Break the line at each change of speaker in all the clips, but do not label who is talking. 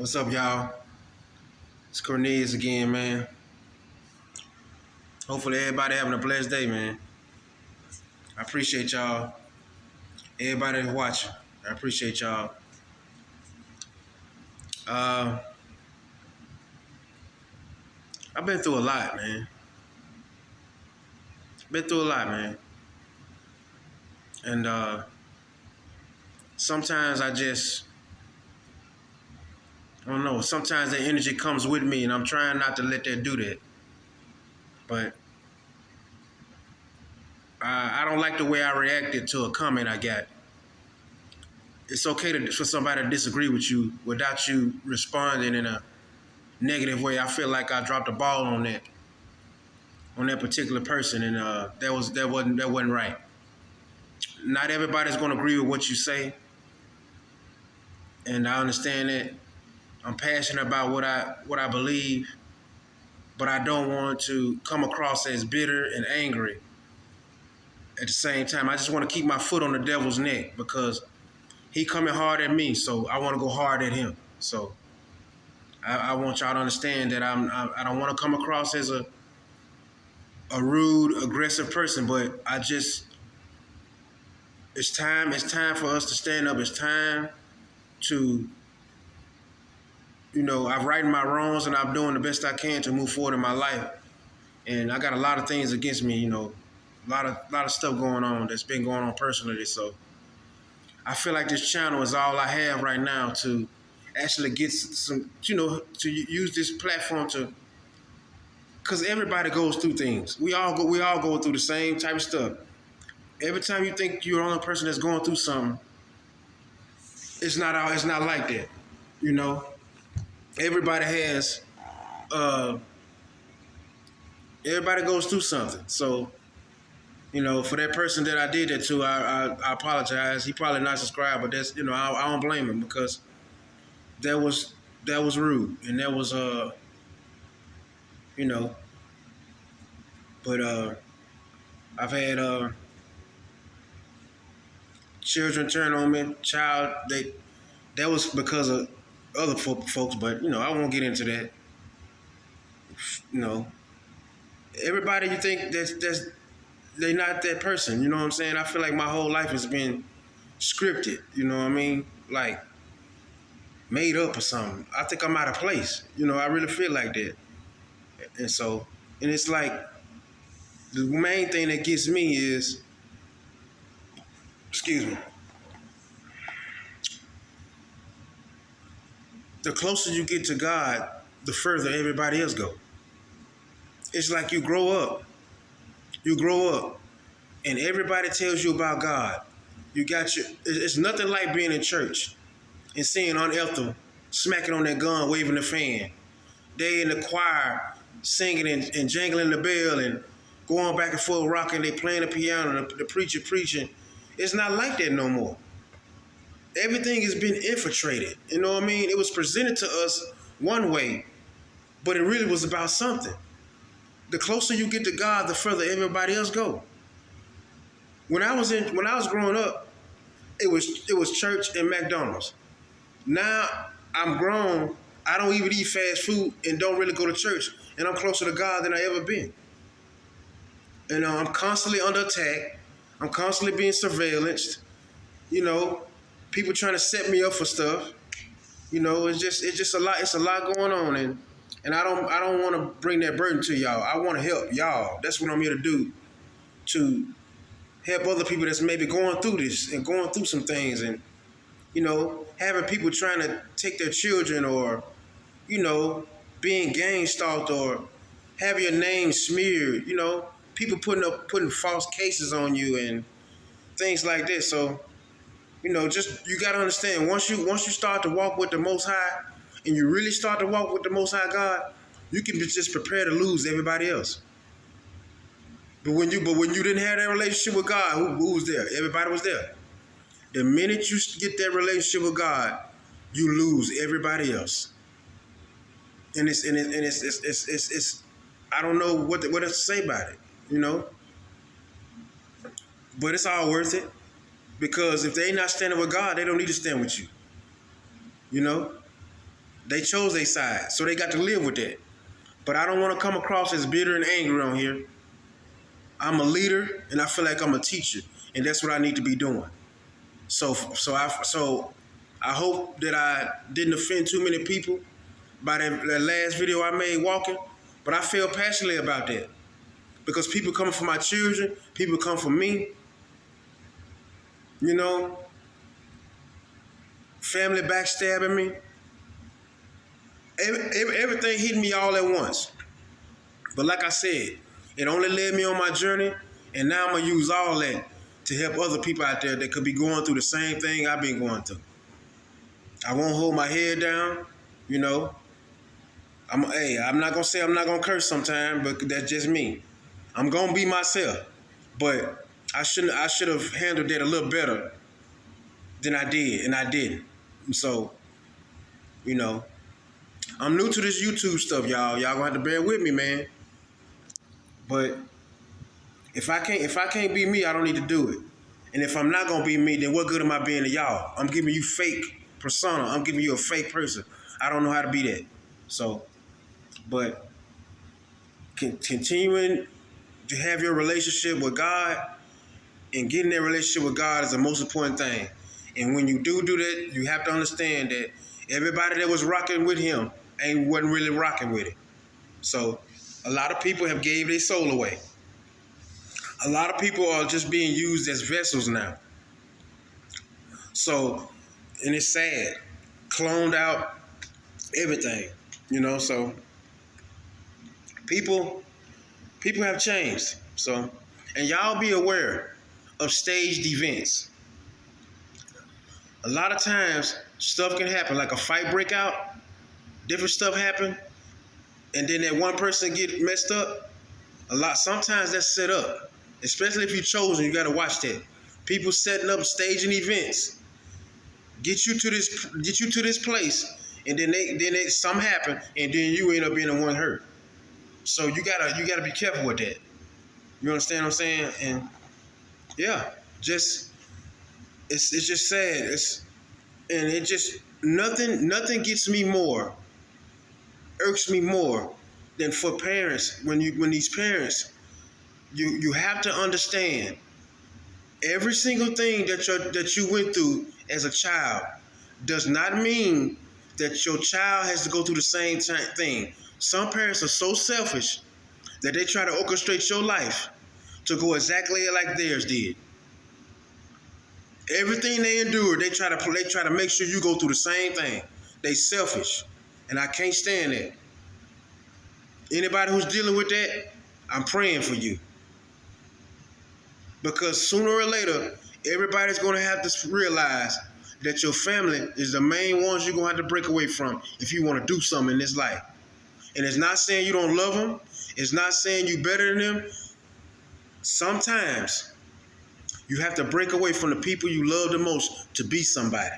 What's up, y'all? It's Cornelius again, man. Hopefully everybody having a blessed day, man. I appreciate y'all. Everybody that's watching. I appreciate y'all. Uh, I've been through a lot, man. Been through a lot, man. And sometimes I don't know, sometimes that energy comes with me and I'm trying not to let that do that. But I don't like the way I reacted to a comment I got. It's okay for somebody to disagree with you without you responding in a negative way. I feel like I dropped the ball on that particular person, and that wasn't right. Not everybody's going to agree with what you say, and I understand that. I'm passionate about what I believe, but I don't want to come across as bitter and angry. At the same time, I just want to keep my foot on the devil's neck because he coming hard at me, so I want to go hard at him. So I want y'all to understand that I don't want to come across as a rude, aggressive person, but it's time for us to stand up. It's time to, I've righted my wrongs and I'm doing the best I can to move forward in my life. And I got a lot of things against me, a lot of stuff going on that's been going on personally. So I feel like this channel is all I have right now to actually get some, to use this platform to, because everybody goes through things. We all go through the same type of stuff. Every time you think you're the only person that's going through something, it's not like that. Everybody has everybody goes through something. So, for that person that I did that to, I apologize. He probably not subscribed, but that's I don't blame him because that was rude and that was but I've had children turn on me. That was because of other folks, but I won't get into that. Everybody you think that's they not that person. You know what I'm saying? I feel like my whole life has been scripted. You know what I mean? Like made up or something. I think I'm out of place. I really feel like that. And it's like the main thing that gets me is, excuse me, the closer you get to God, the further everybody else go. It's like you grow up, and everybody tells you about God. It's nothing like being in church and seeing Aunt Ethel smacking on that gun, waving the fan. They in the choir singing and jangling the bell and going back and forth, rocking. They playing the piano, the preacher preaching. It's not like that no more. Everything has been infiltrated. You know what I mean? It was presented to us one way, but it really was about something. The closer you get to God, the further everybody else go. When I was growing up, it was church and McDonald's. Now I'm grown. I don't even eat fast food and don't really go to church, and I'm closer to God than I ever been. And I'm constantly under attack. I'm constantly being surveillanced. People trying to set me up for stuff. It's just a lot. It's a lot going on, and I don't want to bring that burden to y'all. I want to help y'all. That's what I'm here to do, to help other people that's maybe going through this and going through some things, and having people trying to take their children, or being gang stalked, or having your name smeared. People putting false cases on you and things like this. So just you got to understand, once you start to walk with the Most High, and you really start to walk with the Most High God, you can just prepare to lose everybody else. But when you didn't have that relationship with God, who was there? Everybody was there. The minute you get that relationship with God, you lose everybody else. And it's I don't know what else to say about it, But it's all worth it. Because if they not standing with God, they don't need to stand with you. They chose their side, so they got to live with that. But I don't want to come across as bitter and angry on here. I'm a leader, and I feel like I'm a teacher, and that's what I need to be doing. So I hope that I didn't offend too many people by that last video I made walking, but I feel passionately about that because people coming for my children, people come for me, you know, family backstabbing me, everything hitting me all at once. But like I said, it only led me on my journey, and now I'm gonna use all that to help other people out there that could be going through the same thing I've been going through. I won't hold my head down, you know. I'm not gonna say I'm not gonna curse sometime, but that's just me. I'm gonna be myself, but I should have handled that a little better than I did, and I didn't. So, you know, I'm new to this YouTube stuff, y'all. Y'all gonna have to bear with me, man. But if I can't be me, I don't need to do it. And if I'm not gonna be me, then what good am I being to y'all? I'm giving you fake persona. I'm giving you a fake person. I don't know how to be that. So, but continuing to have your relationship with God and getting that relationship with God is the most important thing. And when you do that, you have to understand that everybody that was rocking with him wasn't really rocking with it. So a lot of people have gave their soul away. A lot of people are just being used as vessels now. So, and it's sad. Cloned out everything, you know, so people have changed. So, and y'all be aware of staged events. A lot of times stuff can happen, like a fight break out, different stuff happen, and then that one person get messed up. Sometimes that's set up. Especially if you're chosen, you gotta watch that. People setting up staging events. Get you to this place, and then something happen, and then you end up being the one hurt. So you gotta be careful with that. You understand what I'm saying? And yeah, it's just sad. Nothing irks me more than for parents when these parents, you have to understand every single thing that you went through as a child does not mean that your child has to go through the same thing. Some parents are so selfish that they try to orchestrate your life to go exactly like theirs did. Everything they endure, they try to make sure you go through the same thing. They selfish, and I can't stand that. Anybody who's dealing with that, I'm praying for you. Because sooner or later, everybody's going to have to realize that your family is the main ones you're going to have to break away from if you want to do something in this life. And it's not saying you don't love them. It's not saying you better than them. Sometimes you have to break away from the people you love the most to be somebody.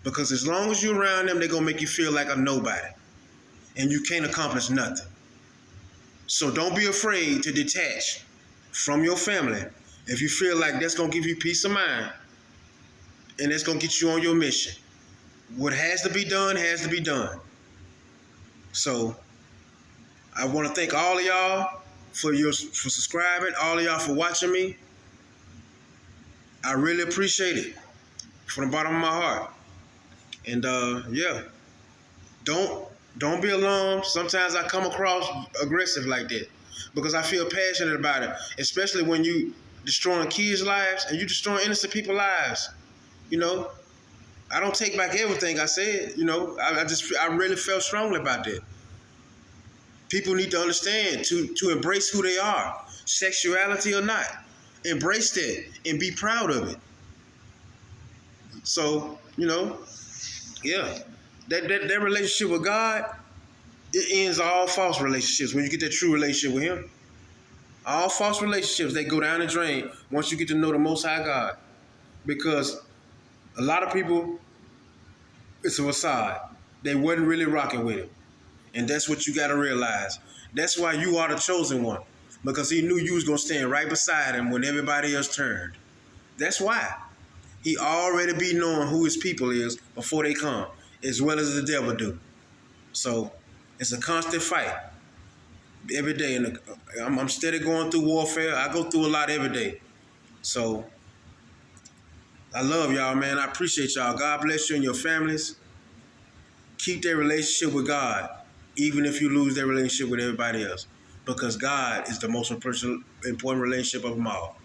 Because as long as you're around them, they're going to make you feel like a nobody. And you can't accomplish nothing. So don't be afraid to detach from your family if you feel like that's going to give you peace of mind and that's going to get you on your mission. What has to be done has to be done. So I want to thank all of y'all for subscribing, all of y'all for watching me. I really appreciate it from the bottom of my heart. And yeah, don't be alarmed. Sometimes I come across aggressive like that because I feel passionate about it, especially when you destroying kids' lives and you destroying innocent people's lives. You know, I don't take back everything I said. You know, I really felt strongly about that. People need to understand to embrace who they are, sexuality or not. Embrace that and be proud of it. So, you know, yeah, that relationship with God, it ends all false relationships when you get that true relationship with Him. All false relationships, they go down the drain once you get to know the Most High God. Because a lot of people, it's a facade. They wasn't really rocking with Him. And that's what you got to realize. That's why you are the chosen one. Because He knew you was going to stand right beside Him when everybody else turned. That's why. He already be knowing who His people is before they come, as well as the devil do. So it's a constant fight every day. And I'm steady going through warfare. I go through a lot every day. So I love y'all, man. I appreciate y'all. God bless you and your families. Keep their relationship with God, even if you lose their relationship with everybody else, because God is the most important relationship of them all.